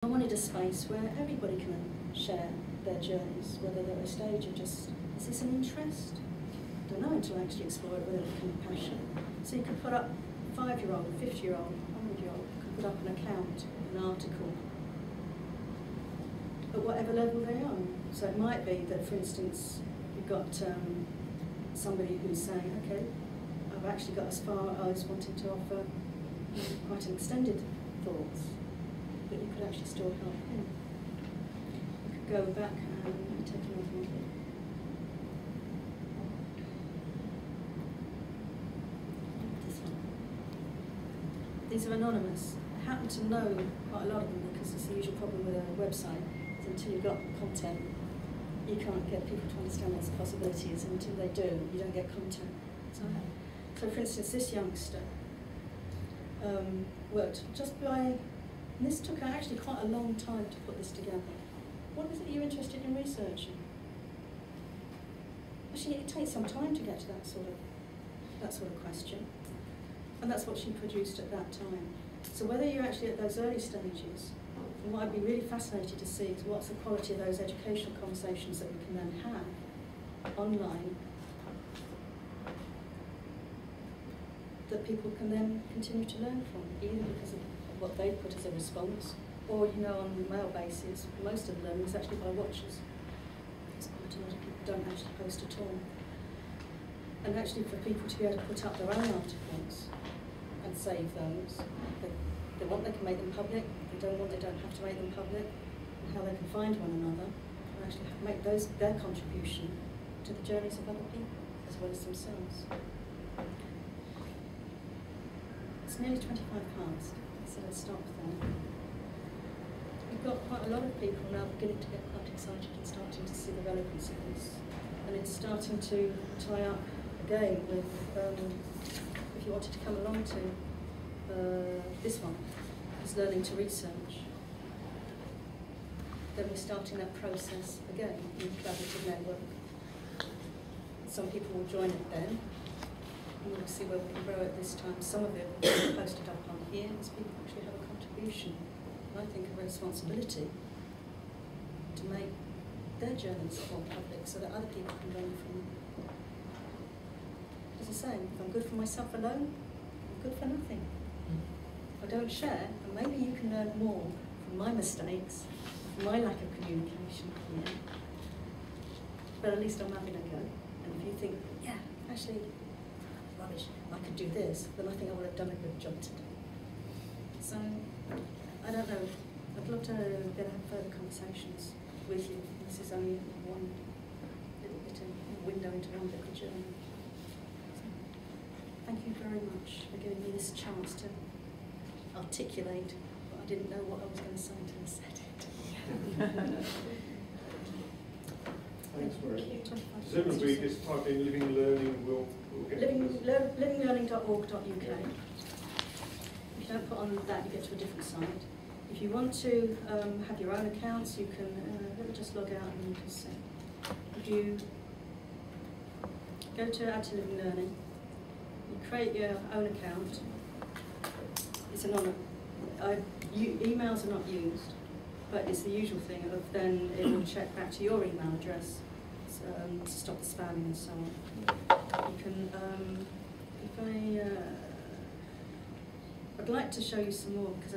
I wanted a space where everybody can share their journeys, whether they're at a stage of just, is this an interest? I don't know until I actually explore it, whether it becomes a passion. So you could put up 5-year-old, 50-year-old, 100-year-old, could put up an account, an article, at whatever level they are. So it might be that, for instance, you've got somebody who's saying, okay, I've actually got as far as wanting to offer quite an extended thoughts, but you could actually still help him. You could go back and take another one. This one. These are anonymous. I happen to know quite a lot of them because it's the usual problem with a website. Is until you've got content, you can't get people to understand what the possibilities, and until they do, you don't get content. So for instance, this youngster worked just by, and this took actually quite a long time to put this together. What is it you're interested in researching? Actually, it takes some time to get to that sort of question, and that's what she produced at that time. So whether you're actually at those early stages, and what I'd be really fascinated to see is what's the quality of those educational conversations that we can then have online, that people can then continue to learn from, either because of what they put as a response, or, you know, on a mail basis, most of the learning is actually by watchers. Because quite a lot of people don't actually post at all. And actually for people to be able to put up their own articles and save those, they want, they can make them public. They don't want, they don't have to make them public. And how they can find one another, and actually make those their contribution to the journeys of other people, as well as themselves. It's nearly 25 past, so let's stop there. We've got quite a lot of people now beginning to get quite excited and starting to see the relevance of this. And it's starting to tie up again with, if you wanted to come along to this one, is learning to research. Then we're starting that process again in collaborative network. Some people will join it then. And we'll see where we can grow it this time. Some of it will be posted up on here, as people actually have a contribution. And I think a responsibility to make their journeys more public so that other people can learn from them. As I say, if I'm good for myself alone, I'm good for nothing. If I don't share, and maybe you can learn more from my mistakes, from my lack of communication here, but at least I'm having a go. And if you think, yeah, actually, rubbish, I could do this, then I think I would have done a good job today. So, I don't know, I'd love to get have further conversations with you. This is only one little bit of a window into one little journey. So, thank you very much for giving me this chance to articulate what I didn't know what I was going to say until I said it. Thanks, Marie. Presumably, just type in living learning, we'll get livinglearning.org.uk. If you don't put on that, you get to a different site. If you want to have your own accounts, you can let me just log out and you can see. If you go to Add to Living Learning, you create your own account. It's anonymous. Emails are not used, but it's the usual thing of then it will check back to your email address to stop the spamming and so on. You can, I'd like to show you some more because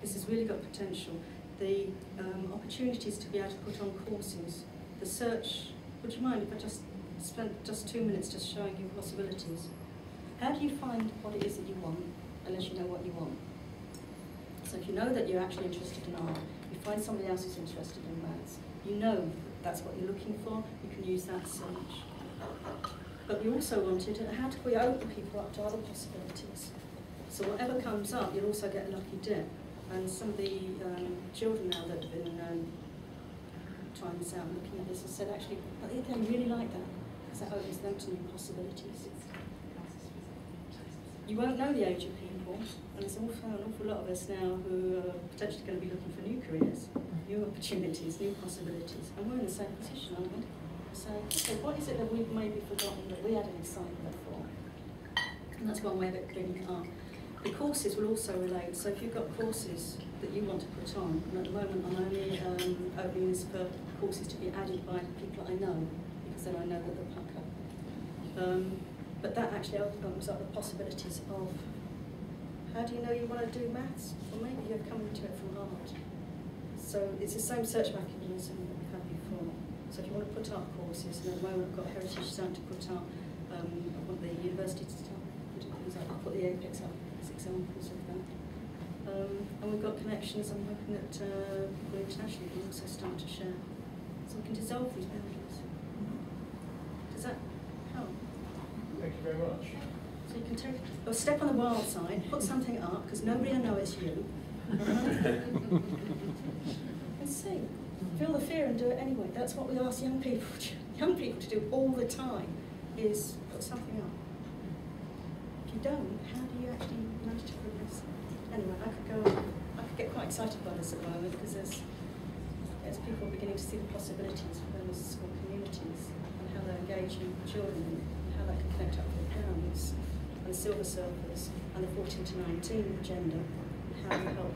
this has really got potential. The opportunities to be able to put on courses, the search. Would you mind if I just spent just 2 minutes just showing you possibilities? How do you find what it is that you want, unless you know what you want? So if you know that you're actually interested in art, you find somebody else who's interested in maths, you know that's what you're looking for, you can use that search. But we also wanted, how do we open people up to other possibilities? So whatever comes up, you'll also get a lucky dip. And some of the children now that have been trying this out and looking at this have said, actually, they really like that, because that opens them to new possibilities. You won't know the age of people, and there's an awful lot of us now who are potentially going to be looking for new careers, new opportunities, new possibilities, and we're in the same position, aren't we? So, okay, what is it that we've maybe forgotten that we had an excitement for? And that's one way of it being art. The courses will also relate, so if you've got courses that you want to put on. And at the moment I'm only opening this for courses to be added by people I know, because then I know that they'll pack up. But that actually opens up the possibilities of, how do you know you want to do maths? Well, maybe you're coming to it from art. So it's the same search mechanism that we've had before. So if you want to put up courses, and at the moment I've got Heritage starting to put up, I want the university to start putting things up. I'll put the Apex up as examples of that. And we've got connections, I'm hoping that people internationally will also start to share. So we can dissolve these boundaries. Does that help? Thank you very much. So you can take a step on the wild side, put something up, because nobody will know it's you. And see. Feel the fear and do it anyway. That's what we ask young people to do all the time, is put something up. If you don't, how do you actually manage to progress? Anyway, I could get quite excited by this at the moment, because as people are beginning to see the possibilities for those school communities and how they're engaging children and how that can connect up with parents and the silver surfers and the 14 to 19 agenda, and how you help